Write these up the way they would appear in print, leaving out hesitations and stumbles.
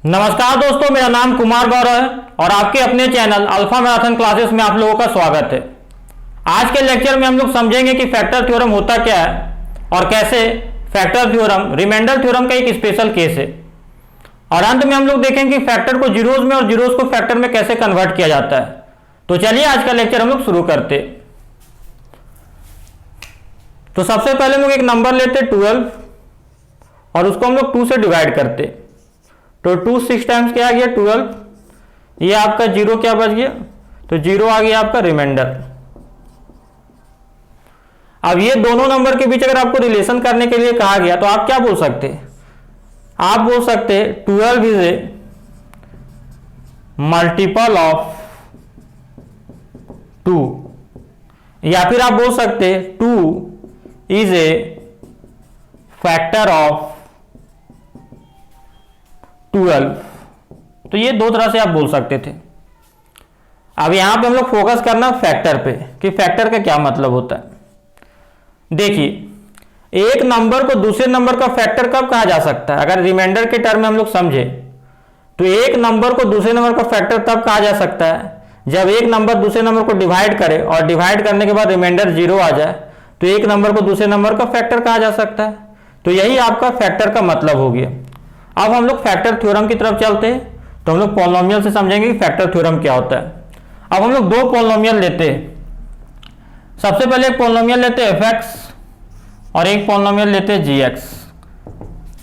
नमस्कार दोस्तों, मेरा नाम कुमार गौरव है और आपके अपने चैनल अल्फा मैराथन क्लासेस में आप लोगों का स्वागत है। आज के लेक्चर में हम लोग समझेंगे कि फैक्टर थ्योरम होता क्या है और कैसे फैक्टर थ्योरम रिमाइंडर थ्योरम का एक स्पेशल केस है। और अंत में हम लोग देखेंगे कि फैक्टर को जीरोज में और जीरोज को फैक्टर में कैसे कन्वर्ट किया जाता है। तो चलिए आज का लेक्चर हम लोग शुरू करते। तो सबसे पहले हम लोग एक नंबर लेते 12 और उसको हम लोग 2 से डिवाइड करते। तो 2 6 टाइम्स क्या आ गया 12, ये आपका जीरो क्या बच गया, तो जीरो आ गया आपका रिमाइंडर। अब ये दोनों नंबर के बीच अगर आपको रिलेशन करने के लिए कहा गया तो आप क्या बोल सकते, आप बोल सकते 12 इज ए मल्टीपल ऑफ 2, या फिर आप बोल सकते 2 इज ए फैक्टर ऑफ 12। तो ये दो तरह से आप बोल सकते थे। अब यहां पे हम लोग फोकस करना फैक्टर पे कि फैक्टर का क्या मतलब होता है। देखिए, एक नंबर को दूसरे नंबर का फैक्टर कब कहा जा सकता है, अगर रिमाइंडर के टर्म में हम लोग समझे तो एक नंबर को दूसरे नंबर का फैक्टर तब कहा जा सकता है जब एक नंबर दूसरे नंबर को डिवाइड करे और डिवाइड करने के बाद रिमाइंडर जीरो आ जाए, तो एक नंबर को दूसरे नंबर का फैक्टर कहा जा सकता है। तो यही आपका फैक्टर का मतलब हो गया। अब हम लोग फैक्टर थ्योरम की तरफ चलते हैं, तो हम लोग पॉलिनोमियल से समझेंगे कि फैक्टर थ्योरम क्या होता है। अब हम लोग दो पॉलिनोमियल लेते हैं। सबसे पहले एक पॉलिनोमियल लेते हैं fx और एक पॉलिनोमियल लेते हैं gx।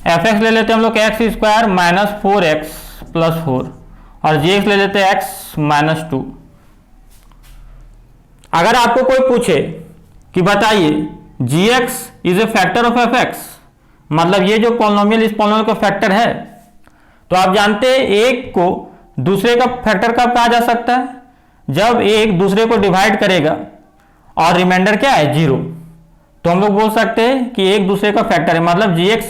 fx ले लेते हैं हम लोग x square minus 4x plus 4 और gx ले लेते हैं x माइनस 2। अगर आपको कोई पूछे कि बताइए gx is a factor of fx, मतलब ये जो पॉलिनोमियल इस पॉलिनोमियल का फैक्टर है, तो आप जानते हैं एक को दूसरे का फैक्टर कब कहा जा सकता है, जब एक दूसरे को डिवाइड करेगा और रिमाइंडर क्या है जीरो। तो हम लोग बोल सकते हैं कि एक दूसरे का फैक्टर है, मतलब gx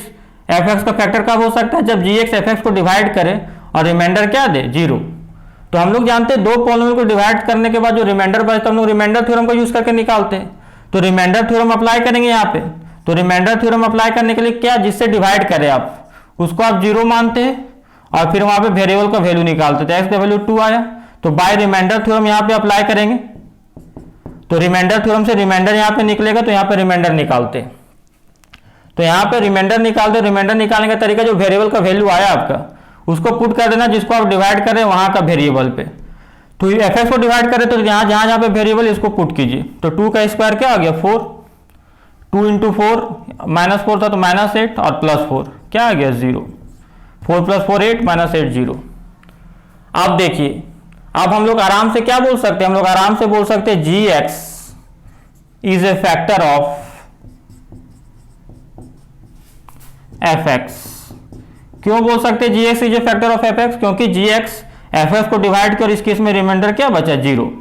fx का फैक्टर कब हो सकता है, जब gx fx को डिवाइड करे और रिमाइंडर क्या दे जीरो। तो हम लोग जानते हैं दो पॉलिनोमियल को डिवाइड करने के बाद जो रिमाइंडर बचता है हम लोग रिमाइंडर थ्योरम को यूज करके निकालते हैं। तो रिमाइंडर थ्योरम अप्लाई करेंगे यहाँ पे। तो रिमाइंडर थ्योरम अप्लाई करने के लिए क्या, जिससे डिवाइड करें आप उसको आप जीरो मानते हैं और फिर वहां पे वेरिएबल का वैल्यू निकालते थे, एक्स का वैल्यू 2 आया। तो बाय रिमाइंडर थ्योरम यहाँ पे अप्लाई करेंगे, तो रिमाइंडर थ्योरम से रिमाइंडर यहाँ पे निकलेगा, तो यहाँ पे रिमाइंडर निकालते। तो यहाँ पे रिमाइंडर निकालते, रिमाइंडर निकालने का तरीका जो वेरिएबल का वैल्यू आया आपका उसको पुट कर देना जिसको आप डिवाइड करें वहां का वेरिएबल पे। तो एफ को डिवाइड करें तो यहाँ जहां पे वेरिएबल इसको पुट कीजिए। तो 2 का स्क्वायर क्या आ गया 4, 2 इंटू 4 माइनस 4 था तो माइनस 8 और प्लस 4 क्या आ गया 0, 4 प्लस 4 8 माइनस 8 0। अब देखिए, अब हम लोग आराम से क्या बोल सकते हैं, हम लोग आराम से बोल सकते हैं gx is a factor of fx। क्यों बोल सकते हैं gx is a factor of fx, क्योंकि gx fx को डिवाइड कर इस केस में रिमाइंडर क्या बचा जीरो।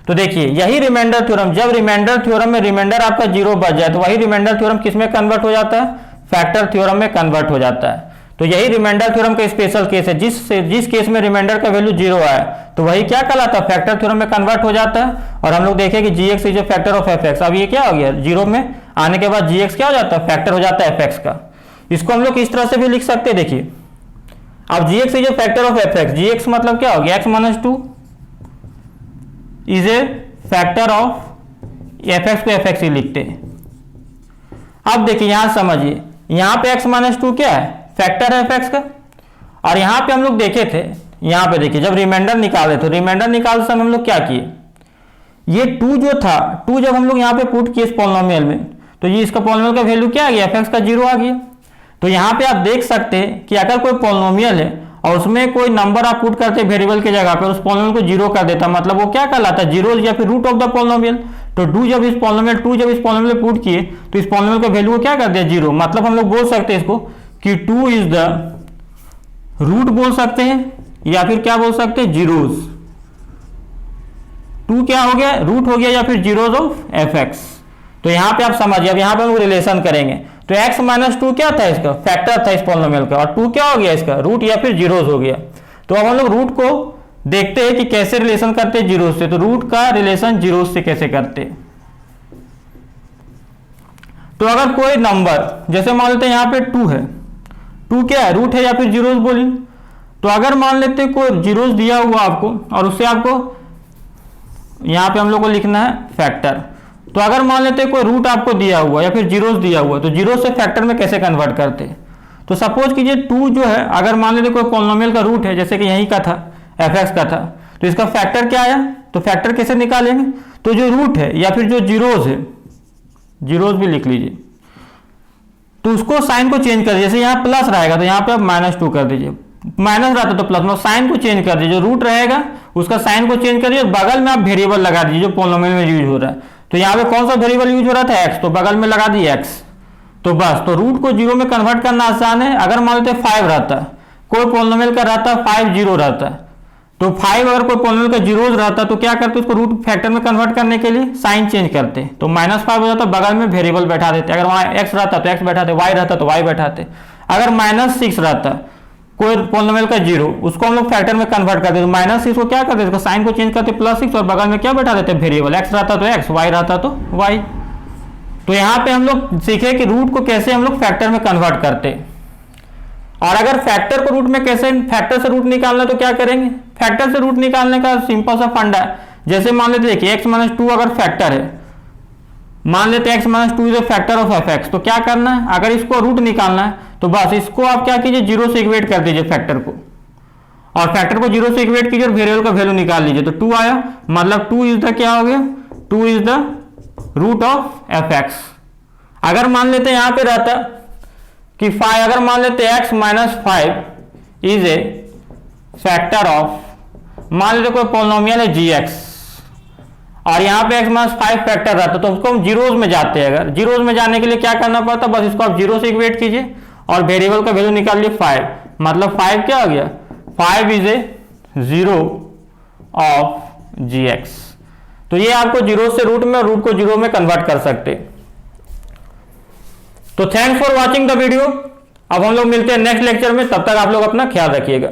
तो देखिए यही रिमाइंडर थ्योरम, जब रिमाइंडर थ्योरम में रिमाइंडर आपका जीरो बच जाए तो वही रिमाइंडर थ्योरम किस में कन्वर्ट हो जाता है, फैक्टर थ्योरम में कन्वर्ट हो जाता है। तो यही रिमाइंडर थ्योरम का स्पेशल केस है, जिस केस में रिमाइंडर का वैल्यू जीरो आए तो वही क्या कहलाता है, फैक्टर थ्योरम में कन्वर्ट हो जाता है। और हम लोग देखें कि gx is a factor of fx। अब ये क्या हो गया, जीरो में आने के बाद gx क्या हो जाता है, फैक्टर हो जाता है fx का। इसको हम लोग इस तरह से भी लिख सकते हैं। देखिए अब gx is a factor of fx, gx मतलब क्या हो गया x minus 2 is a factor of fx को fx ही लिखते हैं। अब देखिए यहां समझिए, यहां पे x माइनस 2 क्या है, फैक्टर है fx का। और यहां पे हम लोग देखे थे, यहां पे देखिए जब रिमाइंडर निकाले तो रिमाइंडर निकालते समय हम लोग क्या किए, ये 2 जो था 2 जब हम लोग यहां पे पुट किए इस पॉलिनोमियल में तो ये इसका पॉलिनोमियल का वैल्यू क्या आ गया, fx का जीरो आ गया। तो यहां पे आप देख सकते हैं कि अगर कोई पॉलिनोमियल है और उसमें कोई नंबर आप पुट करते वेरिएबल के जगह पे उस पॉलिनोमियल को जीरो कर देता, मतलब वो क्या कहलाता है, जीरो या फिर रूट ऑफ द पॉलिनोमियल। तो 2 जब इस पॉलिनोमियल पुट किए तो इस पॉलिनोमियल का वैल्यू को क्या कर दिया जीरो। मतलब हम लोग बोल सकते हैं इसको कि 2 इज द रूट बोल सकते हैं या फिर क्या बोल सकते हैं, जीरोज। 2 क्या हो गया, रूट हो गया या फिर जीरोज ऑफ fx। तो यहां पे आप समझिए, अब यहां पे हम लोग रिलेशन करेंगे तो x माइनस 2 क्या था, इसका फैक्टर था इस पॉलिनोमियल का, और 2 क्या हो गया इसका रूट या फिर जीरोज हो गया। तो अब हम लोग रूट को देखते हैं कि कैसे रिलेशन करते हैं जीरो से। तो रूट का रिलेशन जीरो से कैसे करते हैं, तो अगर कोई नंबर जैसे मान लेते हैं यहाँ पे 2 है, 2 क्या है रूट है या फिर जीरो बोली, तो अगर मान लेते कोई जीरोस दिया हुआ आपको और उससे आपको यहाँ पे हम लोग को लिखना है फैक्टर, तो अगर मान लेते कोई रूट आपको दिया हुआ या फिर जीरोस दिया हुआ, तो जीरो से फैक्टर में कैसे कन्वर्ट करते हैं। तो सपोज कीजिए 2 जो है, अगर मान लेते कोई पॉलिनोमियल का रूट है, जैसे कि यहीं का था fx का था, तो इसका फैक्टर क्या आया, तो फैक्टर कैसे निकालेंगे, तो जो रूट है या फिर जो जीरोस है, जीरोस भी लिख लीजिए, तो उसको साइन को चेंज कर दीजिए। जैसे यहाँ प्लस रहेगा तो यहाँ पे आप -2 कर दीजिए, माइनस रहता तो प्लस, मतलब साइन को चेंज कर दीजिए, जो रूट रहेगा उसका साइन को चेंज करिए, बगल में आप वेरिएबल लगा दीजिए जो पॉलिनोमियल में यूज हो रहा है। तो यहाँ पे कौन सा वेरिएबल यूज हो रहा था, x, तो बगल में लगा दिए x, तो बस। तो रूट को जीरो में कन्वर्ट करना आसान है। अगर मान लेते 5 रहता, कोई पॉलिनोमियल का रहता 5 0 रहता, तो 5 अगर कोई पॉलिनोमियल का जीरोज रहता तो क्या करते, उसको रूट फैक्टर में कन्वर्ट करने के लिए साइन चेंज करते, तो -5 हो जाता, बगल में वेरिएबल बैठा देते। अगर वहाँ x रहता तो x बैठाते, y रहता तो y बैठाते। अगर -6 रहता कोई पॉलिनोमियल का जीरो, उसको हम लोग फैक्टर में कन्वर्ट करते, तो -6 को क्या करते, इसका साइन को चेंज करते +6 और बगल में क्या बैठा देते, वेरिएबल, x रहता तो x, y रहता तो y। तो यहाँ पे हम लोग सीखे कि रूट को कैसे हम लोग फैक्टर में कन्वर्ट करते। और अगर फैक्टर को रूट में कैसे, फैक्टर से रूट निकालना तो क्या करेंगे, फैक्टर से रूट निकालने का सिंपल सा फंडा है। जैसे मान लेते देखिए x - 2 अगर फैक्टर है, मान लेते x - 2 is the factor of fx, तो क्या करना है, अगर इसको रूट निकालना है तो बस इसको आप क्या कीजिए, जीरो से इक्वेट कर दीजिए फैक्टर को, और फैक्टर को जीरो से इक्वेट कीजिए और वेरिएबल का वैल्यू निकाल लीजिए, तो 2 आया, मतलब 2 इज द क्या हो गया, 2 is the root of fx। अगर मान लेते यहाँ पे रहता कि 5, अगर मान लेते x - 5 is a factor of, मान लेते कोई पॉलिनोमियल है gx, और यहाँ पे x - 5 फैक्टर रहता, तो उसको हम जीरोज में जाते हैं। अगर जीरोज में जाने के लिए क्या करना पड़ता, बस इसको आप जीरो से इक्वेट कीजिए और वेरिएबल का वैल्यू निकाल लिए 5, मतलब 5 क्या हो गया, 5 is a zero of gx। तो ये आपको जीरो से रूट में, रूट को जीरो में कन्वर्ट कर सकते। तो thanks for watching the video. अब हम लोग मिलते हैं नेक्स्ट लेक्चर में, तब तक आप लोग अपना ख्याल रखिएगा।